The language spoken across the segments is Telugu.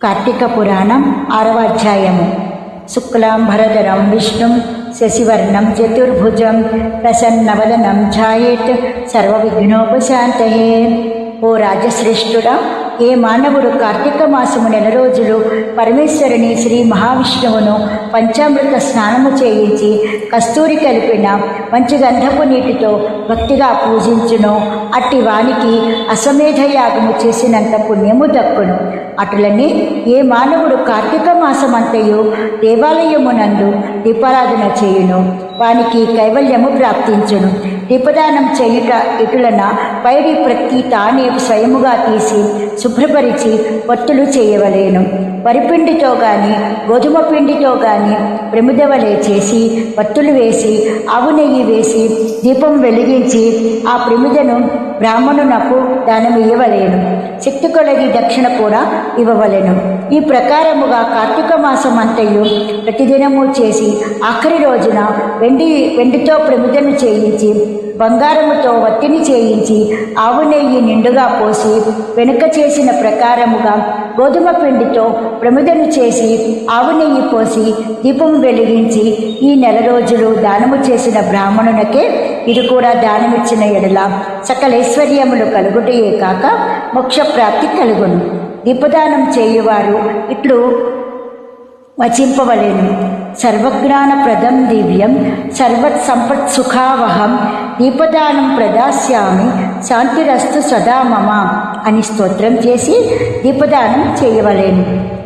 కార్తీక పురాణం 6వ అధ్యాయము. శుక్లాంబరధరం విష్ణుం శశివర్ణం చతుర్భుజం ప్రసన్నవదనం ఛాయేత్ సర్వవిఘ్నోపశాంతయే. ఓ రాజశ్రేష్ఠుడా, ఏ మానవుడు కార్తీక మాసము 9 రోజులు పరమేశ్వరుని శ్రీ మహావిష్ణువును పంచామృత స్నానము చేయించి కస్తూరి కలిపిన మంచి గంధపు నీటితో భక్తిగా పూజించును, అట్టి వానికి అశ్వమేధ యాగము చేసినంత పుణ్యము దక్కును. అటులనే ఏ మానవుడు కార్తీక మాసమంతయు దేవాలయమునందు దీపారాధన చేయును, వానికి కైవల్యము ప్రాప్తించును. దీపదానం చేయుట ఇటులన పైడి ప్రతి తానే స్వయముగా తీసి శుభ్రపరిచి ఒత్తులు చేయవలేను. వరిపిండితో గాని గోధుమ పిండితో గాని ప్రమిదవలే చేసి వత్తులు వేసి ఆవు నెయ్యి వేసి దీపం వెలిగించి ఆ ప్రమిదను బ్రాహ్మణునకు దానం ఇవ్వవలేను. శక్తి కొలది దక్షిణ కూడా ఇవ్వవలెను. ఈ ప్రకారముగా కార్తీక మాసం అంతయు ప్రతిదినము చేసి ఆఖరి రోజున వెండితో ప్రమిదను చేయించి బంగారముతో వత్తిని చేయించి ఆవు నెయ్యి నిండుగా పోసి వెనుక చేసిన ప్రకారముగా గోధుమ పిండితో ప్రమిదను చేసి ఆవు నెయ్యి పోసి దీపం వెలిగించి ఈ 9 రోజులు దానము చేసిన బ్రాహ్మణునకే ఇది కూడా దానమిచ్చిన ఎడల సకలైశ్వర్యములు కలుగుటయే కాక మోక్షప్రాప్తి కలుగును. దీపదానం చేయువారు ఇట్లు వచింపవలేను. సర్వజ్ఞానప్రదం దివ్యం సర్వత్ సంపత్ సుఖావహం దీపదానం ప్రదాస్యామి శాంతిరస్తు సదా మమ అని స్తోత్రం చేసి దీపదానం చేయవలేను.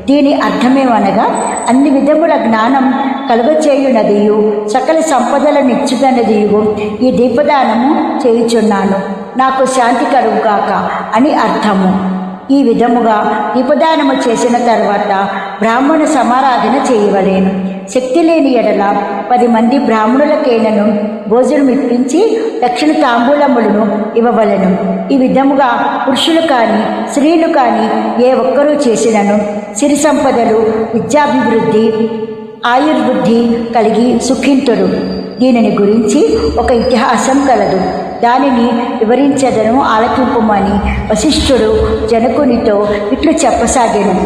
దీని అర్థమేమనగా, అన్ని విధముల జ్ఞానం కలుగచేయునదియు సకల సంపదలనిచ్చుదనదియు ఈ దీపదానము చేయుచున్నాను, నాకు శాంతి కలుగుగాక అని అర్థము. ఈ విధముగా దీపదానము చేసిన తర్వాత బ్రాహ్మణ సమారాధన చేయవలేను. శక్తి లేని ఎడల 10 మంది బ్రాహ్మణులకైనను భోజనం ఇప్పించి దక్షిణ తాంబూలములను ఇవ్వవలెను. ఈ విధముగా పురుషులు కానీ స్త్రీలు కానీ ఏ ఒక్కరూ చేసినను సిరి సంపదలు, విద్యాభివృద్ధి, ఆయుర్వృద్ధి కలిగి సుఖింతుడు. దీనిని గురించి ఒక ఇతిహాసం కలదు, దానిని వివరించదను, ఆలకింపుమని వశిష్ఠుడు జనకునితో ఇట్లు చెప్పసాగెను.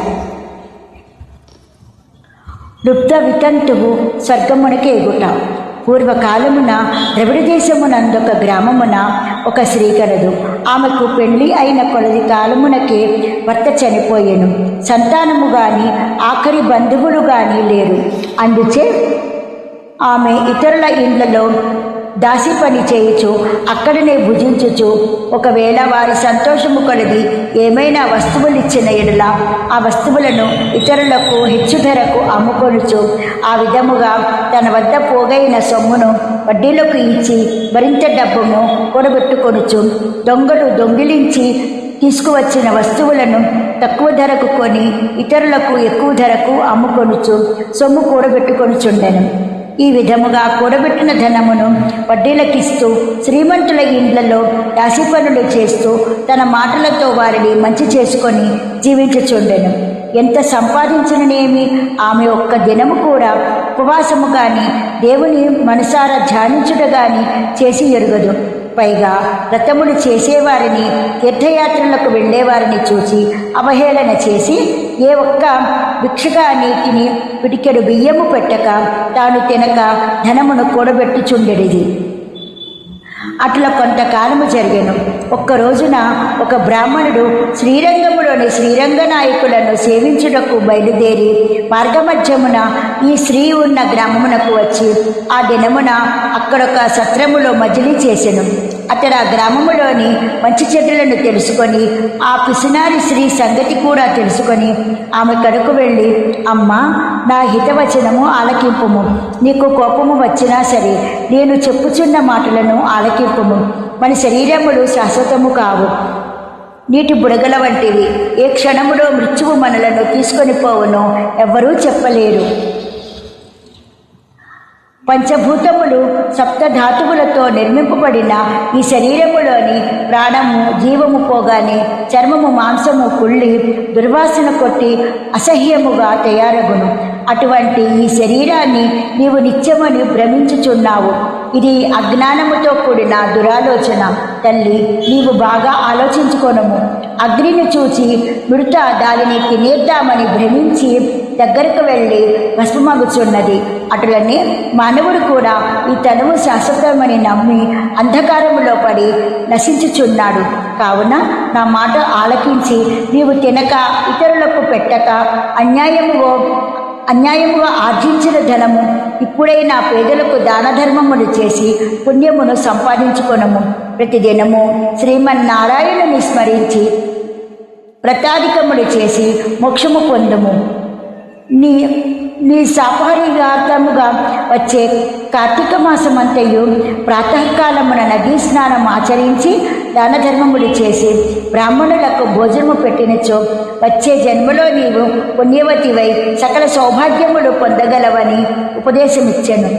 లుబ్ధ వితంతువు స్వర్గమునకి ఎగుట. పూర్వకాలమున ద్రవిడ దేశమునందొక గ్రామమున ఒక స్త్రీ కలదు. ఆమెకు పెళ్లి అయిన కొలది కాలమునకే భర్త చనిపోయెను. సంతానము గాని ఆఖరి బంధువులు గాని లేరు. అందుచే ఆమె ఇతరుల ఇండ్లలో దాసి పని చేయుచు అక్కడనే భుజించుచు ఒకవేళ వారి సంతోషము కొలది ఏమైనా వస్తువులు ఇచ్చిన ఎడల ఆ వస్తువులను ఇతరులకు హెచ్చు ధరకు అమ్ముకొనుచు ఆ విధముగా తన వద్ద పోగైన సొమ్మును వడ్డీలకు ఇచ్చి మరింత డబ్బును కూడబెట్టుకొనుచు దొంగలు దొంగిలించి తీసుకువచ్చిన వస్తువులను తక్కువ ధరకు కొని ఇతరులకు ఎక్కువ ధరకు అమ్ముకొనుచు సొమ్ము కూడబెట్టుకొనుచుండెను. ఈ విధముగా కూడబెట్టిన ధనమును వడ్డీలకిస్తూ శ్రీమంతుల ఇండ్లలో దాసి పనులు చేస్తూ తన మాటలతో వారిని మంచి చేసుకొని జీవించుచుండెను. ఎంత సంపాదించిననేమి ఆమె ఒక్క దినము కూడా ఉపవాసము కానీ దేవుని మనసారా ధ్యానించుట గాని చేసి ఎరుగదు. పైగా వ్రతములు చేసేవారిని, తీర్థయాత్రలకు వెళ్ళేవారిని చూసి అవహేళన చేసి ఏ ఒక్క భిక్షగా నీటిని పిడికెడు బియ్యము పెట్టక తాను తినక ధనమును కూడబెట్టుచుండెడిది. అట్లా కొంతకాలము జరిగెను. ఒక్క రోజున ఒక బ్రాహ్మణుడు శ్రీరంగములోని శ్రీరంగ నాయకులను సేవించుటకు బయలుదేరి మార్గమధ్యమున ఈ స్త్రీ ఉన్న గ్రామమునకు వచ్చి ఆ దినమున అక్కడొక సత్రములో మజిలీ చేసెను. అతడు ఆ గ్రామములోని మంచి చెడ్డలను తెలుసుకొని ఆ పిసినారి స్త్రీ సంగతి కూడా తెలుసుకొని ఆమె కడకు వెళ్ళి, అమ్మా, నా హితవచనము ఆలకింపుము. నీకు కోపము వచ్చినా సరే నేను చెప్పుచున్న మాటలను ఆలకింపుము. మన శరీరములు శాశ్వతము కావు, నీటి బుడగల వంటివి. ఏ క్షణములో మృత్యువు మనలను తీసుకొని పోవునో ఎవ్వరూ చెప్పలేరు. పంచభూతములు 7 ధాతువులతో నిర్మింపబడిన ఈ శరీరములోని ప్రాణము జీవము పోగానే చర్మము మాంసము కుళ్ళి దుర్వాసన కొట్టి అసహ్యముగా తయారగును. అటువంటి ఈ శరీరాన్ని నీవు నిత్యమని భ్రమించుచున్నావు. ఇది అజ్ఞానముతో కూడిన దురాలోచన. తల్లి, నీవు బాగా ఆలోచించుకొనుము. అగ్నిని చూచి మృత దానిని తినేద్దామని భ్రమించి దగ్గరకు వెళ్ళి భస్మమగుచున్నది. అటులనే మానవుడు కూడా ఈ తనువు శాశ్వతమని నమ్మి అంధకారములో పడి నశించుచున్నాడు. కావున నా మాట ఆలకించి నీవు తినక ఇతరులకు పెట్టక అన్యాయముగా ఆర్జించిన ధనము ఇప్పుడైనా పేదలకు దాన ధర్మములు చేసి పుణ్యమును సంపాదించుకొనము. ప్రతిదినము శ్రీమన్నారాయణుని స్మరించి వ్రతాధికములు చేసి మోక్షము పొందుము. నీ సాపరిఘాతముగా వచ్చే కార్తీక మాసమంతయు ప్రాతకాలమున నదీ స్నానం ఆచరించి దాన ధర్మములు చేసి బ్రాహ్మణులకు భోజనము పెట్టినచో వచ్చే జన్మలో నీవు పుణ్యవతివై సకల సౌభాగ్యములు పొందగలవని ఉపదేశమిచ్చెను.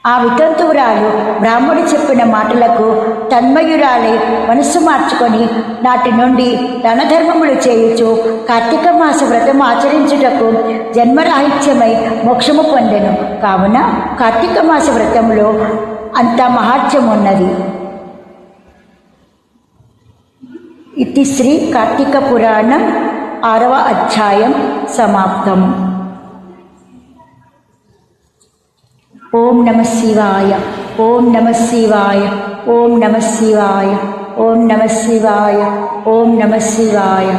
ఆ వితంతువురాలు బ్రాహ్మడు చెప్పిన మాటలకు తన్మయురాలై మనస్సు మార్చుకొని నాటి నుండి దానధర్మములు చేయుచు కార్తీక మాస వ్రతము ఆచరించుటకు జన్మరాహిత్యమై మోక్షము పొందెను. కావున కార్తీక మాస వ్రతములో అంత మహాత్మ్యమున్నది. ఇది శ్రీ కార్తీక పురాణం 6వ అధ్యాయం సమాప్తం. ఓం నమః శివాయ. ఓం నమః శివాయ. ఓం నమః శివాయ. ఓం నమః శివాయ. ఓం నమః శివాయ.